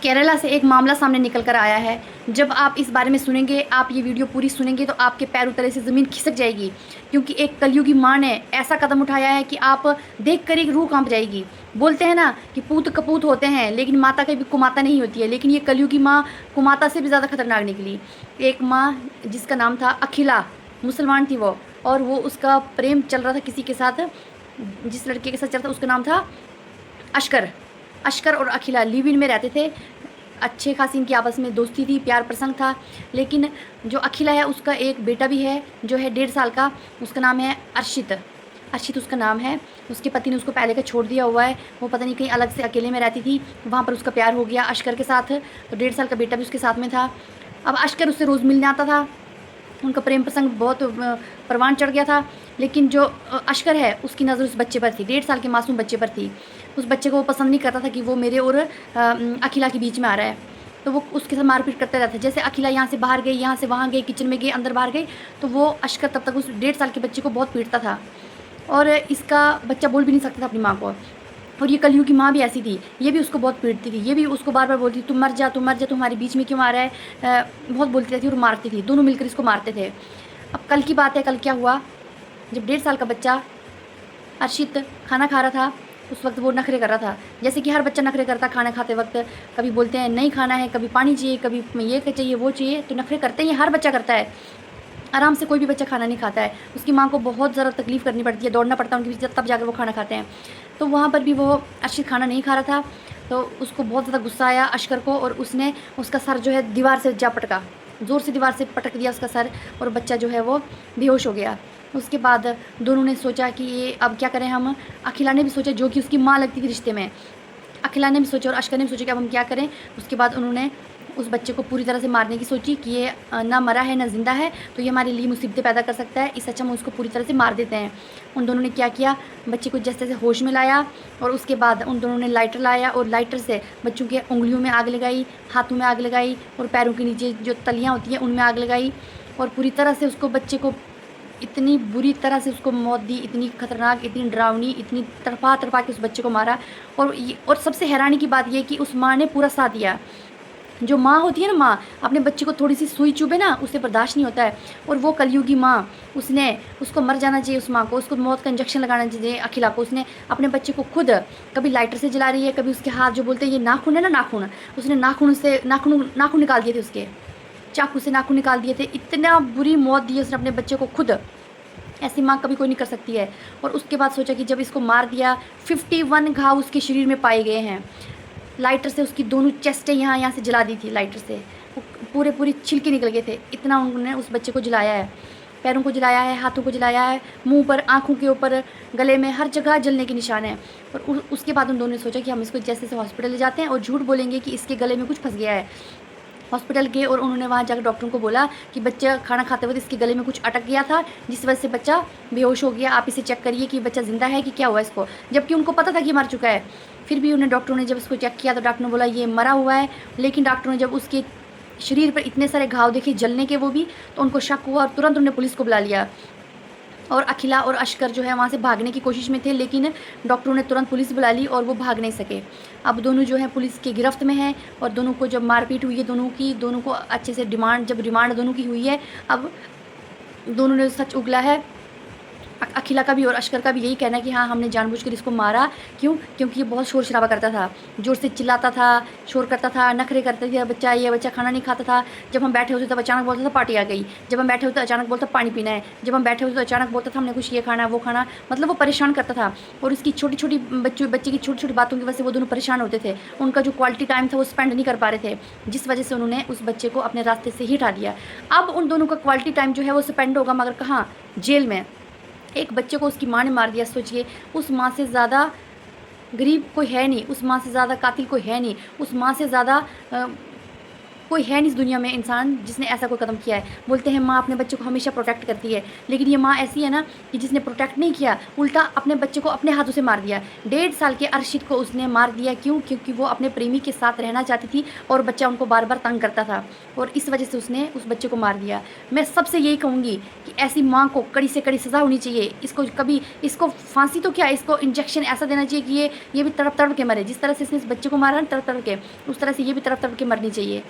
केरला से एक मामला सामने निकल कर आया है। जब आप इस बारे में सुनेंगे, आप ये वीडियो पूरी सुनेंगे तो आपके पैरों तले से ज़मीन खिसक जाएगी, क्योंकि एक कलयुगी माँ ने ऐसा कदम उठाया है कि आप देख कर ही रूह कांप जाएगी। बोलते हैं ना कि पूत कपूत होते हैं, लेकिन माता कभी कुमाता नहीं होती है। लेकिन ये कलयुगी माँ कुमाता से भी ज़्यादा खतरनाक निकली। एक माँ जिसका नाम था अखिला, मुसलमान थी वो, और वो उसका प्रेम चल रहा था किसी के साथ, जिस लड़के के साथ चल रहा था उसका नाम था अशकर। अशकर और अखिला लिव इन में रहते थे। अच्छे खासी इनकी आपस में दोस्ती थी, प्यार प्रसंग था। लेकिन जो अखिला है उसका एक बेटा भी है जो है 1.5 साल का। उसका नाम है अर्शित। अर्शित उसका नाम है। उसके पति ने उसको पहले का छोड़ दिया हुआ है। वो पता नहीं कहीं अलग से अकेले में रहती थी, वहाँ पर उसका प्यार हो गया अशकर के साथ। तो 1.5 साल का बेटा भी उसके साथ में था। अब अशकर उससे रोज़ मिलने आता था। उनका प्रेम प्रसंग बहुत परवान चढ़ गया था। लेकिन जो अशकर है उसकी नज़र उस बच्चे पर थी, 1.5 साल के मासूम बच्चे पर थी। उस बच्चे को वो पसंद नहीं करता था कि वो मेरे और अखिला के बीच में आ रहा है। तो वो उसके साथ मारपीट करता रहता। जैसे अखिला यहाँ से बाहर गई, यहाँ से वहाँ गई, किचन में गई, अंदर बाहर गई, तो वो अशकर तब तक उस 1.5 साल के बच्चे को बहुत पीटता था। और इसका बच्चा बोल भी नहीं सकता था अपनी माँ को। और ये कलयुग की माँ भी ऐसी थी, ये भी उसको बहुत पीटती थी। ये भी उसको बार बार बोलती, तुम मर जा, तुम मर जा, तुम्हारे बीच में क्यों आ रहा है। बहुत बोलती रहती और मारती थी। दोनों मिलकर इसको मारते थे। अब कल की बात है, कल क्या हुआ, जब 1.5 साल का बच्चा अर्शित खाना खा रहा था, उस वक्त वो नखरे कर रहा था। जैसे कि हर बच्चा नखरे करता खाना खाते वक्त। कभी बोलते हैं नहीं खाना है, कभी पानी चाहिए, कभी ये चाहिए, वो चाहिए। तो नखरे करते हैं, ये हर बच्चा करता है। आराम से कोई भी बच्चा खाना नहीं खाता है। उसकी माँ को बहुत ज़्यादा तकलीफ़ करनी पड़ती है, दौड़ना पड़ता है उनके पीछे, तब जाकर वो खाना खाते हैं। तो वहाँ पर भी वो अर्शित खाना नहीं खा रहा था। तो उसको बहुत ज़्यादा गुस्सा आया अशकर को, और उसने उसका सर जो है दीवार से जा पटका, ज़ोर से दीवार से पटक दिया उसका सर, और बच्चा जो है वो बेहोश हो गया। उसके बाद दोनों ने सोचा कि ये अब क्या करें हम। अखिला ने भी सोचा, जो कि उसकी माँ लगती थी रिश्ते में। अखिला ने भी सोचा और अशकर ने भी सोचा कि अब हम क्या करें। उसके बाद उन्होंने उस बच्चे को पूरी तरह से मारने की सोची कि ये ना मरा है ना ज़िंदा है, तो ये हमारे लिए मुसीबतें पैदा कर सकता है, इस अच्छा हम उसको पूरी तरह से मार देते हैं। उन दोनों ने क्या किया, बच्चे को जैसे जैसे होश में लाया, और उसके बाद उन दोनों ने लाइटर लाया और लाइटर से बच्चों के उंगलियों में आग लगाई, हाथों में आग लगाई, और पैरों के नीचे जो तलियाँ होती हैं उनमें आग लगाई, और पूरी तरह से उसको बच्चे को इतनी बुरी तरह से उसको मौत दी, इतनी खतरनाक, इतनी डरावनी, इतनी तड़पा तड़पा के उस बच्चे को मारा। और सबसे हैरानी की बात यह कि उस माँ ने पूरा साथ दिया। जो माँ होती है ना, माँ अपने बच्चे को थोड़ी सी सुई चुभे ना, उसे बर्दाश्त नहीं होता है। और वो कलयुगी माँ, उसने उसको मर जाना चाहिए, उस माँ को, उसको मौत का इंजेक्शन लगाना चाहिए अखिला को। उसने अपने बच्चे को खुद कभी लाइटर से जला रही है, कभी उसके हाथ, जो बोलते हैं ये नाखून है ना, नाखून, उसने नाखून निकाल दिए थे उसके, चाकू से नाखून निकाल दिए थे। इतना बुरी मौत दी उसने अपने बच्चे को खुद। ऐसी माँ कभी कोई नहीं कर सकती है। और उसके बाद सोचा कि जब इसको मार दिया, 51 घाव उसके शरीर में पाए गए हैं। लाइटर से उसकी दोनों चेस्टें यहाँ से जला दी थी लाइटर से, पूरे छिलके निकल गए थे। इतना उन्होंने उस बच्चे को जलाया है। पैरों को जलाया है, हाथों को जलाया है, मुंह पर, आँखों के ऊपर, गले में, हर जगह जलने के निशान हैं। और उसके बाद उन दोनों ने सोचा कि हम इसको जैसे से हॉस्पिटल ले जाते हैं और झूठ बोलेंगे कि इसके गले में कुछ फंस गया है। हॉस्पिटल गए और उन्होंने वहाँ जाकर डॉक्टरों को बोला कि बच्चा खाना खाते वक्त इसके गले में कुछ अटक गया था, जिस वजह से बच्चा बेहोश हो गया। आप इसे चेक करिए कि बच्चा ज़िंदा है कि क्या हुआ इसको। जबकि उनको पता था कि मर चुका है। फिर भी उन्हें, डॉक्टरों ने जब उसको चेक किया तो डॉक्टर ने बोला ये मरा हुआ है। लेकिन डॉक्टरों ने जब उसके शरीर पर इतने सारे घाव देखे, जलने के वो भी, तो उनको शक हुआ और तुरंत उन्होंने पुलिस को बुला लिया। और अखिला और अशकर जो है वहाँ से भागने की कोशिश में थे, लेकिन डॉक्टरों ने तुरंत पुलिस बुला ली और वो भाग नहीं सके। अब दोनों जो है पुलिस की गिरफ्त में हैं। और दोनों को जब मारपीट हुई है, दोनों को अच्छे से रिमांड दोनों की हुई है, अब दोनों ने सच उगला है। अखिला का भी और अशकर का भी यही कहना है कि हाँ, हमने जानबूझकर इसको मारा। क्यों? क्योंकि ये बहुत शोर शराबा करता था, ज़ोर से चिल्लाता था, शोर करता था, नखरे करता था। ये बच्चा खाना नहीं खाता था। जब हम बैठे होते तब अचानक बोलता था पार्टी आ गई। जब हम बैठे होते अचानक बोलता पानी पीना है। जब हम बैठे होते तो अचानक बोलता था हमने कुछ ये खाना वो खाना। मतलब वो परेशान करता था। और इसकी छोटी छोटी बच्चे की छोटी छोटी बातों की वजह से वो दोनों परेशान होते थे। उनका जो क्वालिटी टाइम था वो स्पेंड नहीं कर पा रहे थे, जिस वजह से उन्होंने उस बच्चे को अपने रास्ते से ही हटा दिया। अब उन दोनों का क्वालिटी टाइम जो है वो स्पेंड होगा, मगर कहाँ? जेल में। एक बच्चे को उसकी माँ ने मार दिया। सोचिए, उस माँ से ज़्यादा गरीब कोई है नहीं, उस माँ से ज़्यादा कातिल कोई है नहीं, उस माँ से ज़्यादा कोई है नहीं इस दुनिया में इंसान जिसने ऐसा कोई कदम किया है। बोलते हैं माँ अपने बच्चे को हमेशा प्रोटेक्ट करती है, लेकिन ये माँ ऐसी है ना कि जिसने प्रोटेक्ट नहीं किया, उल्टा अपने बच्चे को अपने हाथों से मार दिया। 1.5 साल के अर्शिद को उसने मार दिया। क्यों? क्योंकि वो अपने प्रेमी के साथ रहना चाहती थी और बच्चा उनको बार बार तंग करता था, और इस वजह से उसने उस बच्चे को मार दिया। मैं सबसे यही कहूँगी कि ऐसी माँ को कड़ी से कड़ी सज़ा होनी चाहिए। इसको कभी, इसको फांसी तो क्या, इसको इंजेक्शन ऐसा देना चाहिए कि ये भी तड़प तड़प के मरे। जिस तरह से इसने इस बच्चे को मारा ना तड़प तड़प के, उस तरह से ये भी तड़प तड़प के मरनी चाहिए।